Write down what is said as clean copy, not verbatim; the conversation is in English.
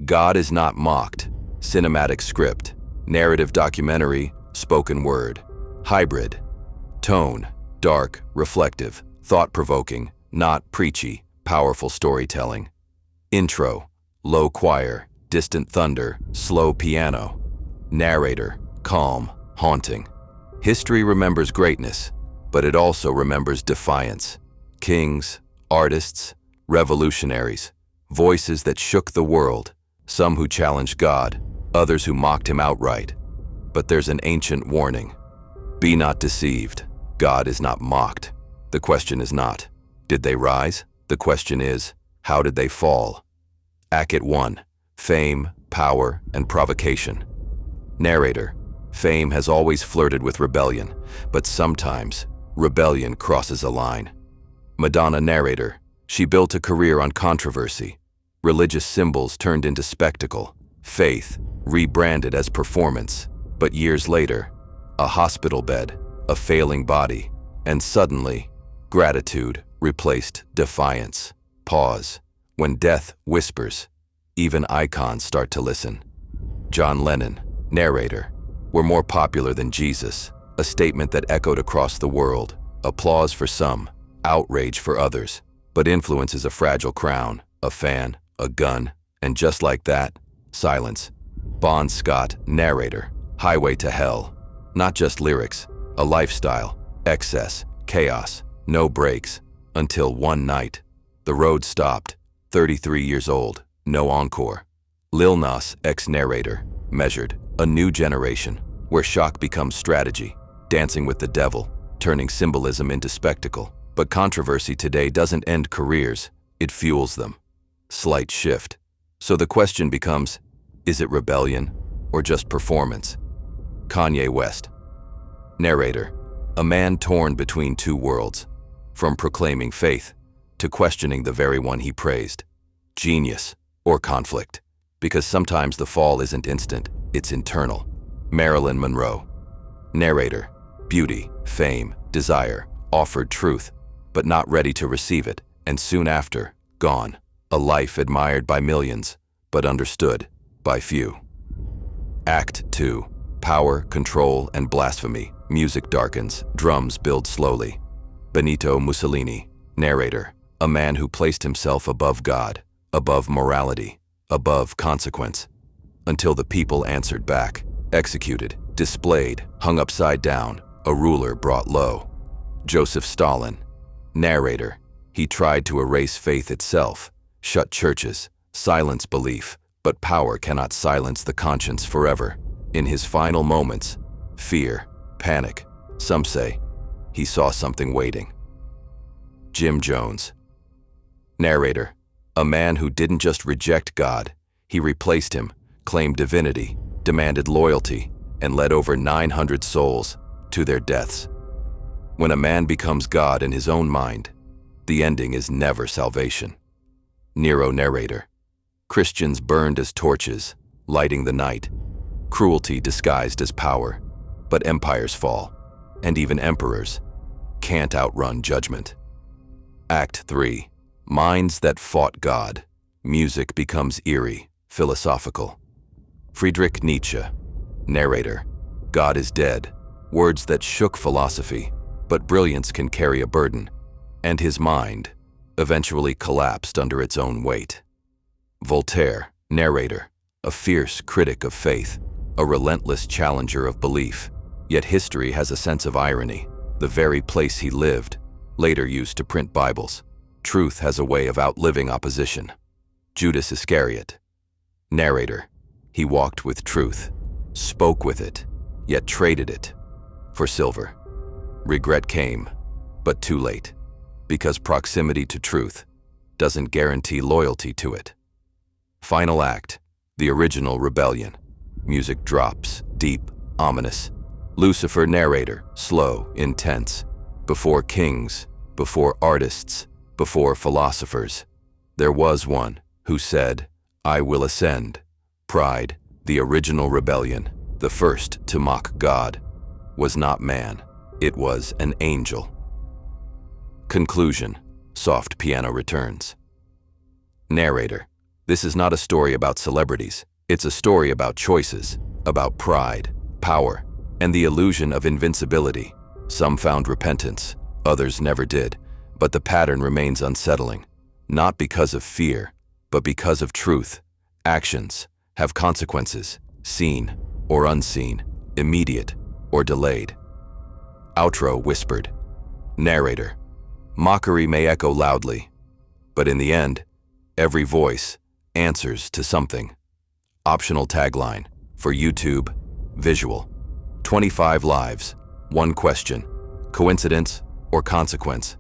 God is not mocked. Cinematic script. Narrative documentary. Spoken word. Hybrid. Tone. Dark, reflective, thought-provoking, not preachy, powerful storytelling. Intro. Low choir, distant thunder, slow piano. Narrator. Calm, haunting. History remembers greatness, but it also remembers defiance. Kings, artists, revolutionaries, voices that shook the world, some who challenged God, others who mocked him outright. But there's an ancient warning. Be not deceived. God is not mocked. The question is not, did they rise? The question is, how did they fall? Act 1. Fame, power, and provocation. Narrator. Fame has always flirted with rebellion, but sometimes rebellion crosses a line. Madonna. Narrator. She built a career on controversy. Religious symbols turned into spectacle. Faith rebranded as performance. But years later, a hospital bed, a failing body, and suddenly, gratitude replaced defiance. Pause. When death whispers, even icons start to listen. John Lennon. Narrator. We're more popular than Jesus, a statement that echoed across the world. Applause for some, outrage for others. But influence is a fragile crown, a fan, a gun, and just like that, silence. Bon Scott. Narrator. Highway to Hell. Not just lyrics, a lifestyle, excess, chaos, no brakes, until one night. The road stopped, 33 years old, no encore. Lil Nas X. Narrator. Measured. A new generation, where shock becomes strategy, dancing with the devil, turning symbolism into spectacle. But controversy today doesn't end careers, it fuels them. Slight shift. So the question becomes, is it rebellion or just performance? Kanye West. Narrator. A man torn between two worlds, from proclaiming faith to questioning the very one he praised. Genius or conflict, because sometimes the fall isn't instant, it's internal. Marilyn Monroe. Narrator. Beauty, fame, desire, offered truth, but not ready to receive it, and soon after, gone. A life admired by millions, but understood by few. Act 2. Power, control, and blasphemy. Music darkens, drums build slowly. Benito Mussolini. Narrator. A man who placed himself above God, above morality, above consequence, until the people answered back. Executed, displayed, hung upside down, a ruler brought low. Joseph Stalin. Narrator. He tried to erase faith itself, shut churches, silence belief, but power cannot silence the conscience forever. In his final moments, fear, panic, some say, he saw something waiting. Jim Jones. Narrator. A man who didn't just reject God, he replaced him, claimed divinity, demanded loyalty, and led over 900 souls to their deaths. When a man becomes God in his own mind, the ending is never salvation. Nero. Narrator. Christians burned as torches, lighting the night. Cruelty disguised as power, but empires fall, and even emperors can't outrun judgment. Act 3. Minds that fought God. Music becomes eerie, philosophical. Friedrich Nietzsche. Narrator. God is dead. Words that shook philosophy, but brilliance can carry a burden, and his mind eventually collapsed under its own weight. Voltaire. Narrator. A fierce critic of faith, a relentless challenger of belief. Yet history has a sense of irony. The very place he lived, later used to print Bibles. Truth has a way of outliving opposition. Judas Iscariot. Narrator. He walked with truth, spoke with it, yet traded it for silver. Regret came, but too late, because proximity to truth doesn't guarantee loyalty to it. Final act. The original rebellion. Music drops, deep, ominous. Lucifer. Narrator. Slow, intense. Before kings, before artists, before philosophers, there was one who said, I will ascend. Pride, the original rebellion, the first to mock God, was not man, it was an angel. Conclusion. Soft piano returns. Narrator. This is not a story about celebrities. It's a story about choices, about pride, power, and the illusion of invincibility. Some found repentance, others never did, but the pattern remains unsettling. Not because of fear, but because of truth. Actions have consequences, seen or unseen, immediate or delayed. Outro whispered. Narrator. Mockery may echo loudly, but in the end, every voice answers to something. Optional tagline for YouTube, visual. 25 lives, one question, coincidence or consequence?